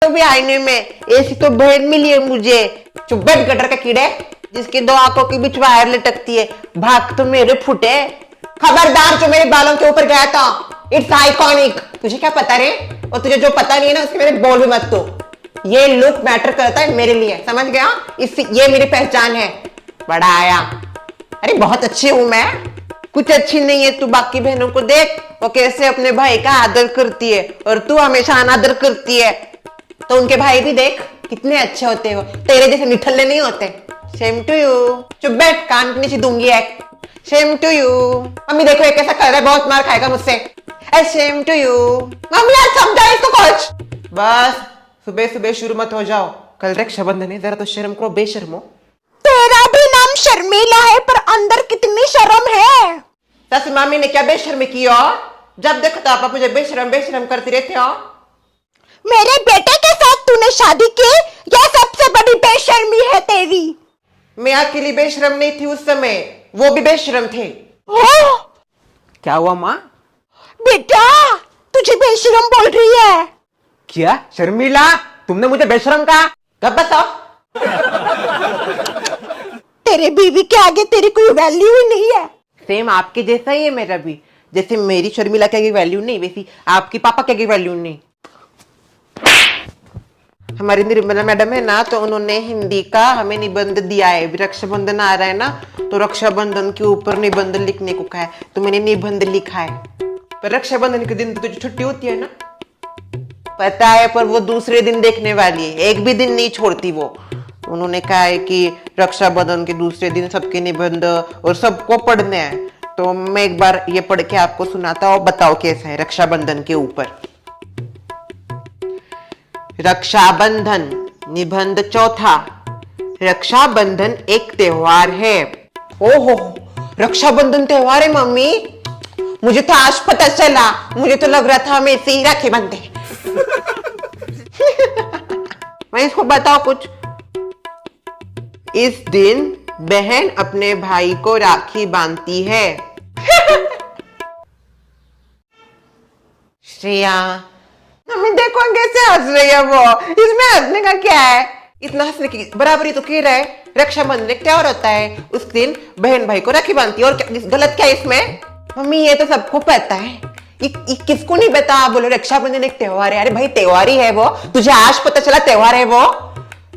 तो भी आईने में ऐसी तो बहन मिली है मुझे। चुप बैठ गटर के कीड़े, जिसकी दो आंखों के बीच वायर लटकती है। भाग तो मेरे फुटे। खबरदार जो मेरे बालों के ऊपर गया था, इट्स आइकॉनिक। तुझे क्या पता रे? और तुझे जो पता नहीं है ना उसके मेरे बोल भी मत तू। ये लुक मैटर करता है मेरे लिए, समझ गया? इससे ये मेरी पहचान है। बड़ा आया। अरे बहुत अच्छी हूं मैं। कुछ अच्छी नहीं है तू। बाकी बहनों को देख, वो कैसे अपने भाई का आदर करती है और तू हमेशा अनादर करती है। तो उनके भाई भी देख कितने अच्छे होते हैं, वो तेरे जैसे निठल्ले नहीं होते। Shame to you. चुप बैठ, कान के नीचे दूंगी एक। Shem to you. मम्मी देखो ये कैसा कर रहा है, बहुत मार खाएगा मुझसे। Shem to you. मम्मी यार समझा इसको कुछ। बस सुबह सुबह शुरू मत हो जाओ, कल रक्षाबंधन है, जरा तो शर्म करो बेशर्मो। तेरा भी नाम शर्मीला है पर अंदर कितनी शर्म है। सस मामी ने क्या बेशर्मी की हो? जब देखो तो आप मुझे बेशरम बेशरम करती रहते हो। मेरे बेटे के साथ तूने शादी की, यह सबसे बड़ी बेशर्मी है तेरी। मैं अकेली बेशरम नहीं थी उस समय, वो भी बेशरम थे। क्या हुआ माँ? बेटा तुझे बेशरम बोल रही है। क्या शर्मिला, तुमने मुझे बेशरम कहा? कब बताओ? तेरे बीवी के आगे तेरी कोई वैल्यू ही नहीं है। सेम आपके जैसा ही है मेरा भी। जैसे मेरी शर्मिला के आगे वैल्यू नहीं, वैसी आपकी पापा के आगे वैल्यू नहीं। हमारी निर्मला मैडम है ना, तो उन्होंने हिंदी का हमें निबंध दिया है। रक्षाबंधन आ रहा है ना, तो रक्षाबंधन के ऊपर निबंध लिखने को कहा है, तो मैंने निबंध लिखा है। पर रक्षाबंधन के दिन तो तुझे छुट्टी होती है ना? पता है, पर वो दूसरे दिन देखने वाली है, एक भी दिन नहीं छोड़ती वो। उन्होंने कहा है कि रक्षाबंधन के दूसरे दिन सबके निबंध और सबको पढ़ने हैं। तो मैं एक बार ये पढ़ के आपको सुनाता हूँ, बताओ कैसा है रक्षाबंधन के ऊपर। रक्षाबंधन निबंध चौथा। रक्षाबंधन एक त्योहार है। ओहो, रक्षाबंधन त्योहार है मम्मी? मुझे तो आज पता चला, मुझे तो लग रहा था हमें इसे ही राखी बांधते। मैं इसको बताओ कुछ। इस दिन बहन अपने भाई को राखी बांधती है। श्रेया, मम्मी देखो कैसे हंस रही है वो। इसमें हंसने का क्या है? इतना हंसने की बराबरी तो कह रहा है। रक्षाबंधन एक त्योहार होता है, उस दिन बहन भाई को राखी बांधती है, और गलत क्या है इसमें? मम्मी ये तो सबको पता है, ये किसको नहीं पता? बोलो रक्षाबंधन एक त्योहार है। अरे भाई त्योहार ही है वो, तुझे आज पता चला त्योहार है वो?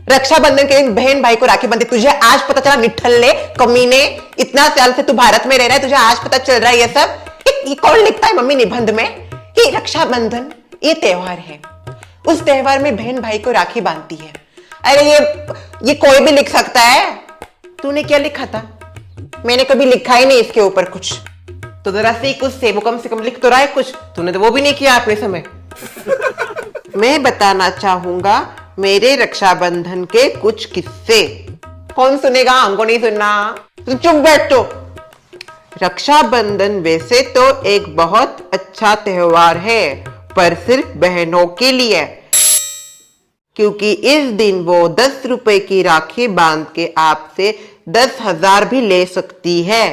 रक्षाबंधन के दिन बहन भाई को राखी बांधती, तुझे आज पता चला? निठल्ले कमीने, इतना साल से तू भारत में रह रहा है, तुझे आज पता चल रहा है ये सब? ये कौन लिखता है मम्मी निबंध में कि रक्षाबंधन ये त्योहार है, उस त्योहार में बहन भाई को राखी बांधती है? अरे ये कोई भी लिख सकता है। तूने क्या लिखा था? मैंने कभी लिखा ही नहीं इसके ऊपर कुछ। तो जरा से कुछ से वो कम से कम लिख तो रहा है कुछ। तूने तो वो भी नहीं किया अपने समय। मैं बताना चाहूंगा मेरे रक्षाबंधन के कुछ किस्से। कौन सुनेगा? हमको नहीं सुनना। तो चुप बैठ। तो रक्षाबंधन वैसे तो एक बहुत अच्छा त्योहार है, पर सिर्फ बहनों के लिए, क्योंकि इस दिन वो 10 रुपए की राखी बांध के आपसे 10,000 भी ले सकती है।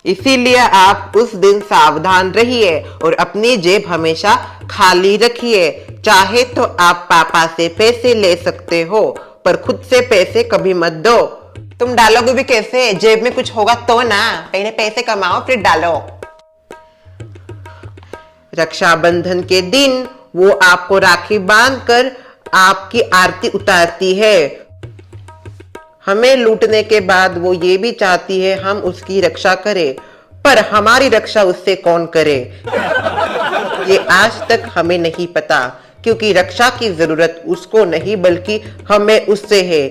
इसीलिए आप उस दिन सावधान रहिए और अपनी जेब हमेशा खाली रखिए। चाहे तो आप पापा से पैसे ले सकते हो, पर खुद से पैसे कभी मत दो। तुम डालोगे भी कैसे? जेब में कुछ होगा तो ना। पहले पैसे कमाओ फिर डालो। रक्षाबंधन के दिन वो आपको राखी बांधकर आपकी आरती उतारती है। हमें लूटने के बाद वो ये भी चाहती है हम उसकी रक्षा करें, पर हमारी रक्षा उससे कौन करे, ये आज तक हमें नहीं पता, क्योंकि रक्षा की जरूरत उसको नहीं बल्कि हमें उससे है,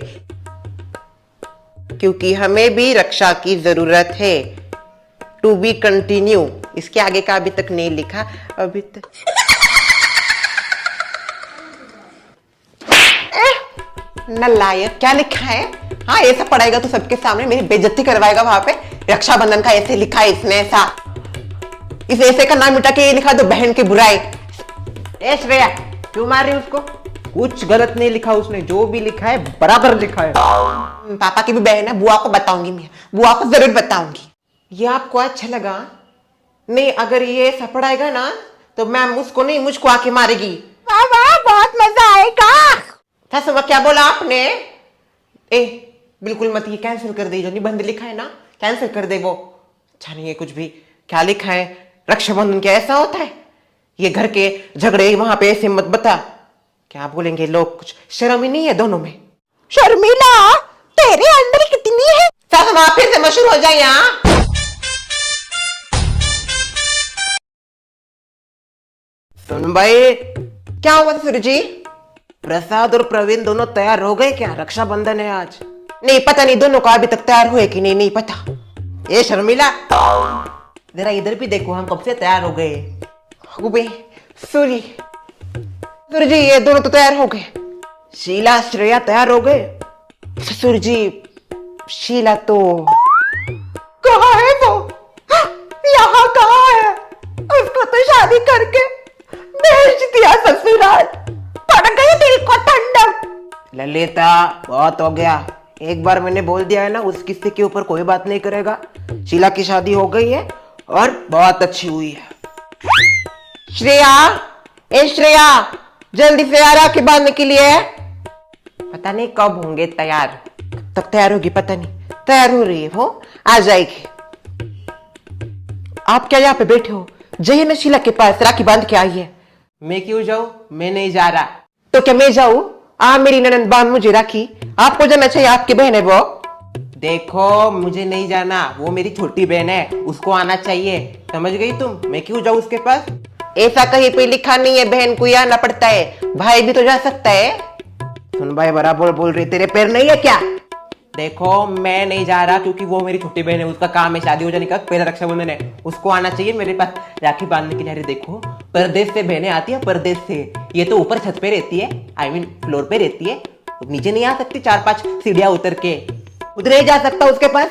क्योंकि हमें भी रक्षा की जरूरत है। To be continue. इसके आगे का अभी तक नहीं लिखा अभी तक। नालायक, क्या लिखा है? हाँ ऐसा पढ़ाएगा तो सबके सामने मेरी बेइज्जती करवाएगा वहां पे। रक्षाबंधन का ऐसे लिखा है इसने, ऐसा इस ऐसे का नाम मिटा के ये लिखा दो, बहन की बुराई। ए श्रेया, क्यों मार रही उसको? कुछ गलत नहीं लिखा उसने, जो भी लिखा है बराबर लिखा है। पापा की भी बहन है, बुआ को बताऊंगी मैं, बुआ को जरूर बताऊंगी। ये आपको अच्छा लगा? नहीं, अगर ये ऐसा पढ़ाएगा ना तो मैम उसको नहीं मुझको आके मारेगी। वाह वाह, बहुत मजा आएगा। सासू माँ क्या बोला आपने? ए बिल्कुल मत, ये कैंसिल कर दे, जो निबंध लिखा है ना कैंसिल कर दे। वो अच्छा नहीं है कुछ भी। क्या लिखा है? रक्षाबंधन क्या ऐसा होता है? ये घर के झगड़े वहां पे ऐसे मत बता, क्या बोलेंगे लोग। कुछ शर्म ही नहीं है दोनों में। शर्मिला, तेरे अंदर कितनी है? सासू माँ फिर से मशहूर हो जाए यहाँ। सुन भाई, क्या हुआ ससुर जी? प्रसाद और प्रवीण दोनों तैयार हो गए क्या? रक्षाबंधन है आज। नहीं पता नहीं दोनों का अभी तक तैयार हुए कि नहीं, नहीं पता। ये शर्मिला जरा इधर भी देखो, हम कब से तैयार हो गए। सूरी ससुर जी, ये दोनों तो तैयार हो गए। शीला श्रेया तैयार हो गए। ससुर जी शीला तो कहाँ है वो? यहाँ कहाँ है? उसको तो शादी करके भेज दिया ससुराल। पड़ गई दिल को ठंडक। ललिता बहुत हो गया, एक बार मैंने बोल दिया है ना, उस किस्से के ऊपर कोई बात नहीं करेगा। शीला की शादी हो गई है और बहुत अच्छी हुई है। श्रेया, ए श्रेया, जल्दी से आ राखी बांधने के लिए। पता नहीं कब होंगे तैयार, कब तक तैयार होगी पता नहीं। तैयार हो रही है वो, आ जाएगी। आप क्या यहाँ पे बैठे हो? जाइए ना शीला के पास, राखी बांध के आई है। मैं क्यों जाऊं? मैं नहीं जा रहा। तो क्या मैं जाऊं? मेरी ननद बांध मुझे राखी, आपको जाना चाहिए, आपकी बहन है वो। देखो मुझे नहीं जाना, वो मेरी छोटी बहन है, उसको आना चाहिए, समझ गई तुम? मैं क्यों जाऊं उसके पास? ऐसा कहीं पे लिखा नहीं है बहन को ही आना पड़ता है, भाई भी तो जा सकता है। सुन भाई, बराबर बोल रही, तेरे पैर नहीं है क्या? देखो मैं नहीं जा रहा क्योंकि वो मेरी छोटी बहन है, उसका काम है शादी हो जाने का, पहला रक्षाबंधन है, उसको आना चाहिए मेरे पास राखी बांधने के लिए। देखो परदेश से बहनें आती है, परदेश से। ये तो ऊपर छत पे रहती है, आई मीन फ्लोर पे रहती है, नीचे नहीं आ सकती 4-5 सीढ़ियां उतर के। उधर ही जा सकता उसके पास।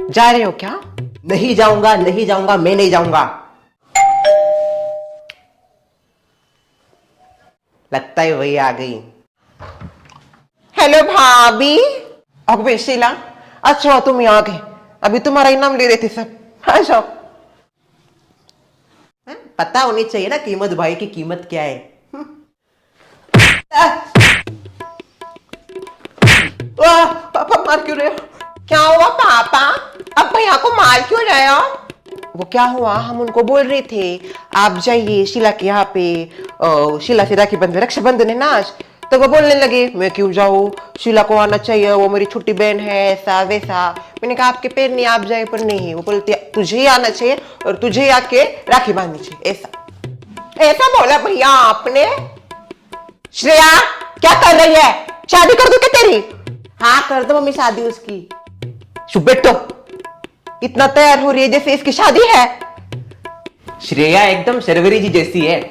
जा रहे हो क्या? नहीं जाऊंगा, नहीं जाऊंगा, मैं नहीं जाऊंगा। लगता है वही आ गई। हेलो भाभी। अबे शीला, अच्छा तुम यहाँ गए, अभी तुम्हारा ही नाम ले रहे थे सब। हाँ जाओ। पता होनी चाहिए ना कीमत, भाई की कीमत क्या है। पापा मार क्यों रहे हो? क्या हुआ पापा? अब भैया को मार क्यों रहे हो? वो क्या हुआ, हम उनको बोल रहे थे आप जाइए शीला के यहाँ पे, शीला से राखी बंधन, रक्षाबंधन है ना आज। तो वो बोलने लगे मैं क्यों जाऊँ, शीला को आना चाहिए, वो मेरी छोटी बहन है, ऐसा वैसा। मैंने कहा आपके पैर नहीं, आप जाए, पर नहीं, वो बोलते तुझे ही आना चाहिए और तुझे ही आके राखी बांधनी चाहिए, ऐसा ऐसा बोला भैया आपने। श्रेया क्या कर रही है? शादी कर दूं क्या तेरी? हाँ कर दो मम्मी शादी उसकी। चुप बैठो, इतना तैयार हो रही है जैसे इसकी शादी है। श्रेया एकदम शर्वरी जी जैसी है।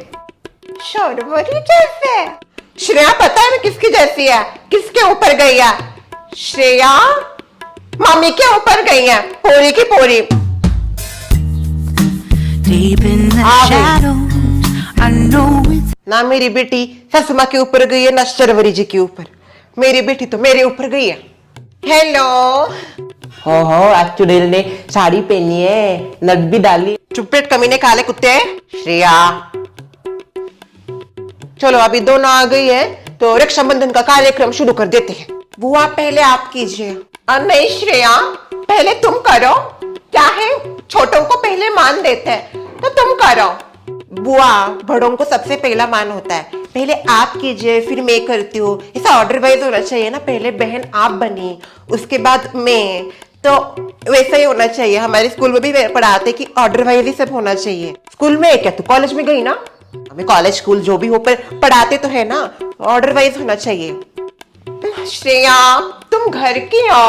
शर्वरी जैसे? श्रेया पता है मैं किसकी जैसी है? किसके ऊपर गई है? श्रेया मम्मी के ऊपर गई है, पोरी की पोरी। Deep in the shadows, I know it's ना मेरी बेटी ससु माँ के ऊपर गई है, ना शर्वरी जी के ऊपर। मेरी बेटी तो मेरे ऊपर गई है। हेलो। हो आज चुड़ैल ने साड़ी पहनी है, नथ भी डाली। चुप्पेट कमीने काले कुत्ते। श्रेया चलो अभी दोनों आ गई है तो रक्षाबंधन का कार्यक्रम शुरू कर देते हैं। बुआ पहले आप कीजिए। नहीं श्रेया पहले तुम करो, क्या है छोटों को पहले मान देते हैं, तो तुम करो। बुआ बड़ों को सबसे पहला मान होता है, पहले आप कीजिए फिर मैं करती हूँ, ऐसा ऑर्डर वाइज होना चाहिए ना, पहले बहन आप बनी उसके बाद मैं, तो वैसा ही होना चाहिए। हमारे स्कूल में भी पढ़ाते कि ऑर्डर वाइज ही सब होना चाहिए। स्कूल में क्या तू कॉलेज में गई ना? हमें कॉलेज स्कूल जो भी हो पर पढ़ाते तो है ना, ऑर्डर वाइज होना चाहिए। श्रेया तुम घर की हो,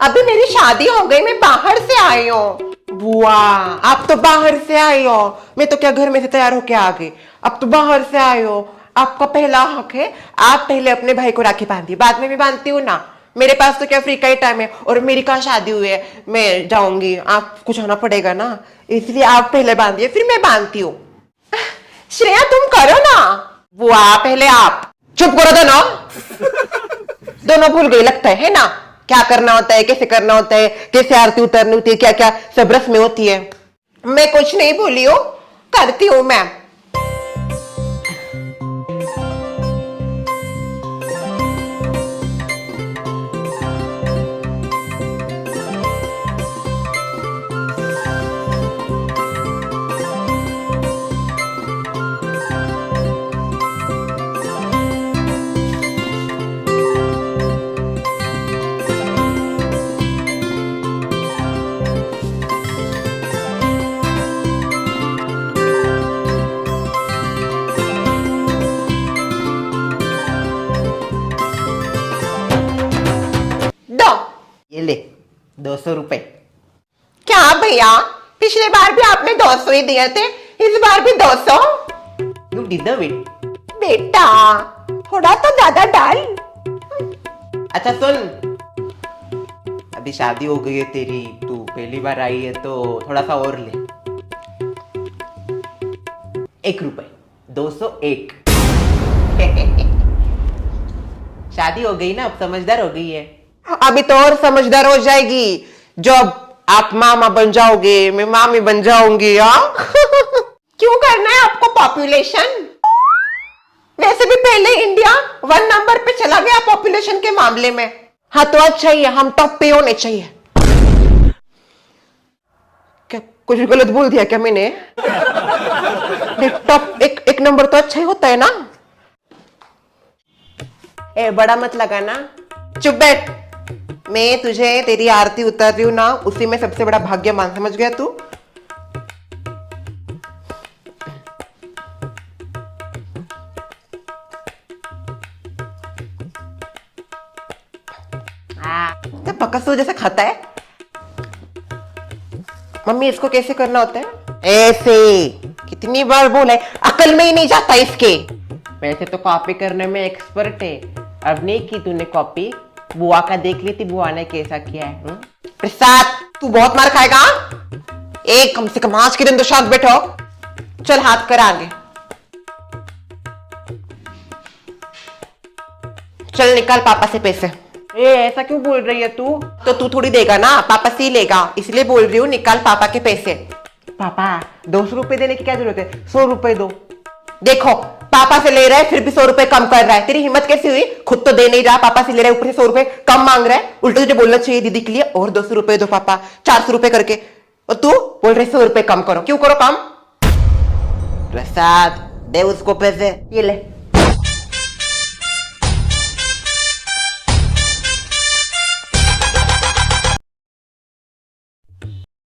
अभी मेरी शादी हो गई, मैं बाहर से आई हूँ। बुआ आप तो बाहर से आई हो, मैं तो क्या घर में से तैयार होके आ गई, अब तो बाहर से आई हो, आपका पहला हक है, आप पहले अपने भाई को राखी बांधिए, बाद में भी बांधती हूँ ना, मेरे पास तो क्या फ्री का ही टाइम है, और मेरी कहाँ शादी हुई है, मैं जाऊंगी, आपको जाना पड़ेगा ना, इसलिए आप पहले बांधिए फिर मैं बांधती हूँ। श्रेया तुम करो ना। बुआ पहले आप। चुप करो दोनों। दोनों भूल गई लगता है ना, क्या करना होता है, कैसे करना होता है, कैसे आरती उतारनी होती है, क्या क्या सब रस्में होती है। मैं कुछ नहीं भूली हूँ, करती हूँ मैं। 200 रुपए। क्या भैया, पिछले बार भी आपने 200 ही दिए थे, इस बार भी 200? You deserve it. बेटा थोड़ा तो ज्यादा डाल। अच्छा सुन, अभी शादी हो गई है तेरी, तू पहली बार आई है तो थोड़ा सा और ले। 1 रुपए, 201। शादी हो गई ना, अब समझदार हो गई है। अभी तो और समझदार हो जाएगी जब आप मामा बन जाओगे, मैं मामी बन जाऊंगी। हाँ क्यों करना है आपको पॉपुलेशन? वैसे भी पहले इंडिया 1 नंबर पे चला गया पॉपुलेशन के मामले में। हाँ तो अच्छा ही है, हम टॉप पे होने चाहिए। क्या कुछ गलत बोल दिया क्या मैंने? टॉप एक नंबर तो अच्छा ही होता है ना। ए बड़ा मत लगा ना, चुप बैठ। मैं तुझे तेरी आरती उतार रही हूं ना, उसी में सबसे बड़ा भाग्यवान, समझ गया तू? तो बकसो जैसे खाता है। मम्मी इसको कैसे करना होता है? ऐसे। कितनी बार बोला है, अकल में ही नहीं जाता इसके। वैसे तो कॉपी करने में एक्सपर्ट है, अब नहीं की तूने कॉपी, बुआ का देख ली थी बुआ ने कैसा किया है। प्रसाद तू बहुत मार खाएगा। एक कम से कम आज के दिन तो शांत बैठो। चल हाथ कर आगे, चल निकाल पापा से पैसे। ए ऐसा क्यों बोल रही है तू? तो तू थोड़ी देगा ना, पापा से ही लेगा, इसलिए बोल रही हूँ निकाल पापा के पैसे। पापा 200 रुपए देने की क्या जरूरत है, 100 रुपए दो। देखो पापा से ले रहा है फिर भी 100 रुपए कम कर रहा है। तेरी हिम्मत कैसी हुई? खुद तो दे नहीं रहा, पापा से ले रहा है, ऊपर से 100 रुपए कम मांग रहा है। उल्टा तुझे बोलना चाहिए दीदी के लिए और 200 रुपए दो पापा, 400 रुपए करके। और तू बोल रहे 100 रुपए कम करो, क्यों करो कम? प्रसाद दे उसको पैसे। ये ले।